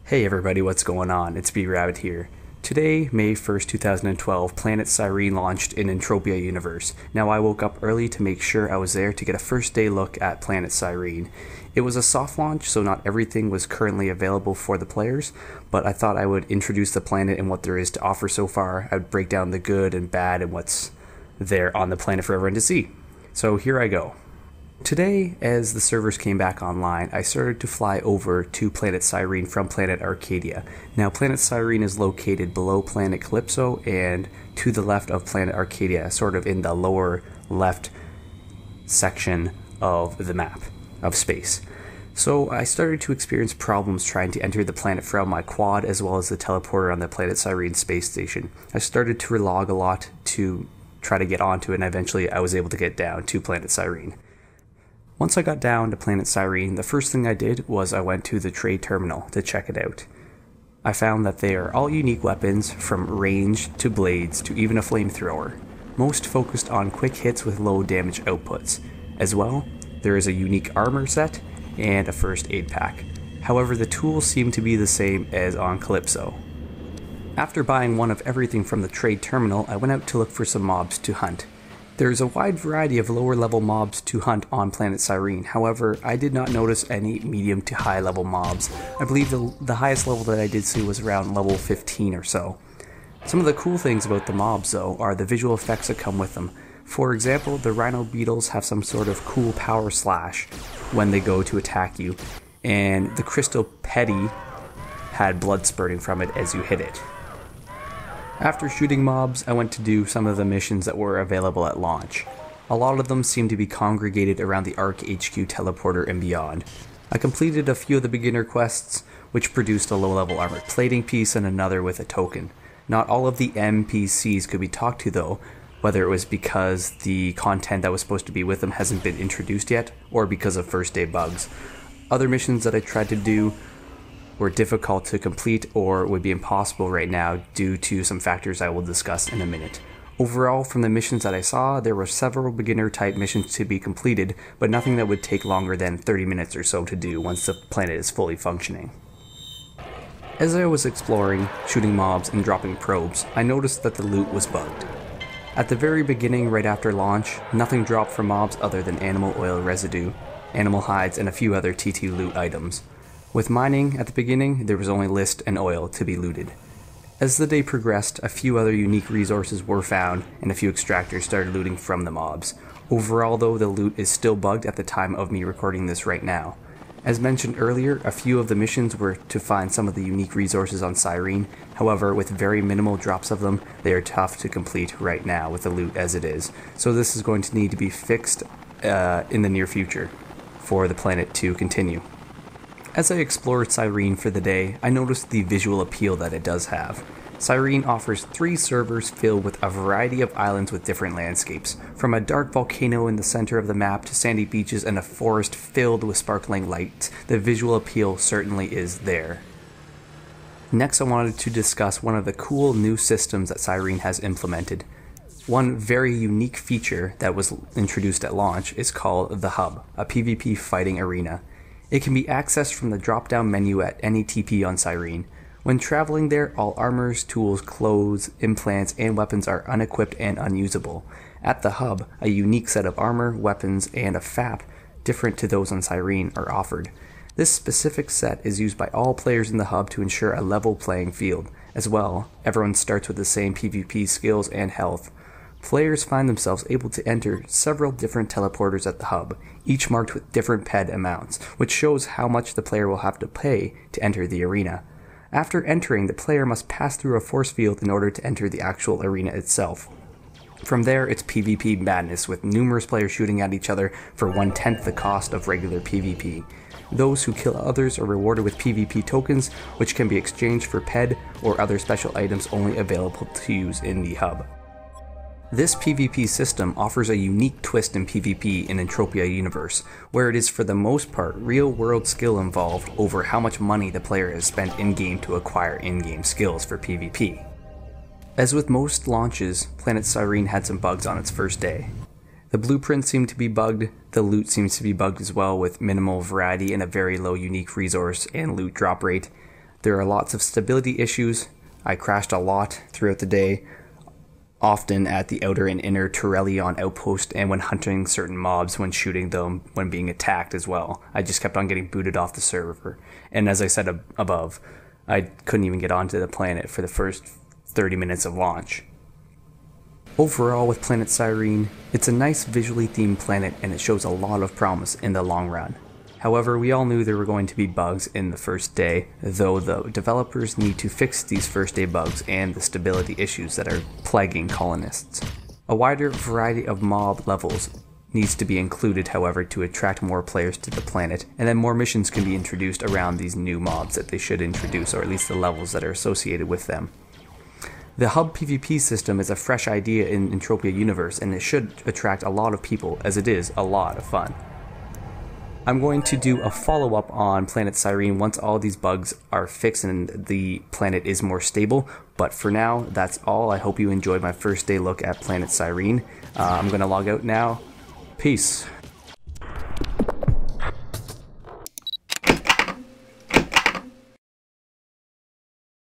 Hey everybody, what's going on? It's B-Rabbit here. Today, May 1st, 2012, Planet Cyrene launched in Entropia Universe. Now I woke up early to make sure I was there to get a first day look at Planet Cyrene. It was a soft launch, so not everything was currently available for the players, but I thought I would introduce the planet and what there is to offer so far. I would break down the good and bad and what's there on the planet for everyone to see. So here I go. Today, as the servers came back online, I started to fly over to Planet Cyrene from Planet Arcadia. Now, Planet Cyrene is located below Planet Calypso and to the left of Planet Arcadia, sort of in the lower left section of the map of space. So I started to experience problems trying to enter the planet from my quad as well as the teleporter on the Planet Cyrene space station. I started to relog a lot to try to get onto it, and eventually I was able to get down to Planet Cyrene. Once I got down to Planet Cyrene, the first thing I did was I went to the trade terminal to check it out. I found that they are all unique weapons, from ranged to blades to even a flamethrower, most focused on quick hits with low damage outputs. As well, there is a unique armor set and a first aid pack. However, the tools seem to be the same as on Calypso. After buying one of everything from the trade terminal, I went out to look for some mobs to hunt. There is a wide variety of lower level mobs to hunt on Planet Cyrene, however, I did not notice any medium to high level mobs. I believe the highest level that I did see was around level 15 or so. Some of the cool things about the mobs though are the visual effects that come with them. For example, the rhino beetles have some sort of cool power slash when they go to attack you, and the crystal petty had blood spurting from it as you hit it. After shooting mobs, I went to do some of the missions that were available at launch. A lot of them seemed to be congregated around the Arc HQ teleporter and beyond. I completed a few of the beginner quests, which produced a low-level armored plating piece and another with a token. Not all of the NPCs could be talked to though, whether it was because the content that was supposed to be with them hasn't been introduced yet, or because of first day bugs. Other missions that I tried to do were difficult to complete or would be impossible right now due to some factors I will discuss in a minute. Overall, from the missions that I saw, there were several beginner type missions to be completed, but nothing that would take longer than 30 minutes or so to do once the planet is fully functioning. As I was exploring, shooting mobs, and dropping probes, I noticed that the loot was bugged. At the very beginning, right after launch, nothing dropped from mobs other than animal oil residue, animal hides, and a few other TT loot items. With mining at the beginning, there was only list and oil to be looted. As the day progressed, a few other unique resources were found, and a few extractors started looting from the mobs. Overall though, the loot is still bugged at the time of me recording this right now. As mentioned earlier, a few of the missions were to find some of the unique resources on Cyrene, however with very minimal drops of them, they are tough to complete right now with the loot as it is, so this is going to need to be fixed in the near future for the planet to continue. As I explored Cyrene for the day, I noticed the visual appeal that it does have. Cyrene offers 3 servers filled with a variety of islands with different landscapes, from a dark volcano in the center of the map to sandy beaches and a forest filled with sparkling lights. The visual appeal certainly is there. Next, I wanted to discuss one of the cool new systems that Cyrene has implemented. One very unique feature that was introduced at launch is called the Hub, a PvP fighting arena. It can be accessed from the drop-down menu at any TP on Cyrene. When traveling there, all armors, tools, clothes, implants, and weapons are unequipped and unusable. At the hub, a unique set of armor, weapons, and a FAP, different to those on Cyrene, are offered. This specific set is used by all players in the hub to ensure a level playing field. As well, everyone starts with the same PvP skills and health. Players find themselves able to enter several different teleporters at the hub, each marked with different PED amounts, which shows how much the player will have to pay to enter the arena. After entering, the player must pass through a force field in order to enter the actual arena itself. From there, it's PvP madness, with numerous players shooting at each other for 1/10 the cost of regular PvP. Those who kill others are rewarded with PvP tokens, which can be exchanged for PED or other special items only available to use in the hub. This PvP system offers a unique twist in PvP in Entropia Universe, where it is for the most part real-world skill involved over how much money the player has spent in-game to acquire in-game skills for PvP. As with most launches, Planet Cyrene had some bugs on its first day. The blueprint seemed to be bugged, the loot seems to be bugged as well with minimal variety and a very low unique resource and loot drop rate. There are lots of stability issues. I crashed a lot throughout the day, often at the outer and inner Turelion outpost and when hunting certain mobs, when shooting them, when being attacked as well. I just kept on getting booted off the server. And as I said above, I couldn't even get onto the planet for the first 30 minutes of launch. Overall, with Planet Cyrene, it's a nice visually themed planet and it shows a lot of promise in the long run. However, we all knew there were going to be bugs in the first day, though the developers need to fix these first day bugs and the stability issues that are plaguing colonists. A wider variety of mob levels needs to be included, however, to attract more players to the planet, and then more missions can be introduced around these new mobs that they should introduce, or at least the levels that are associated with them. The hub PvP system is a fresh idea in Entropia Universe, and it should attract a lot of people, as it is a lot of fun. I'm going to do a follow-up on Planet Cyrene once all these bugs are fixed and the planet is more stable, but for now, that's all. I hope you enjoyed my first day look at Planet Cyrene. I'm going to log out now. Peace.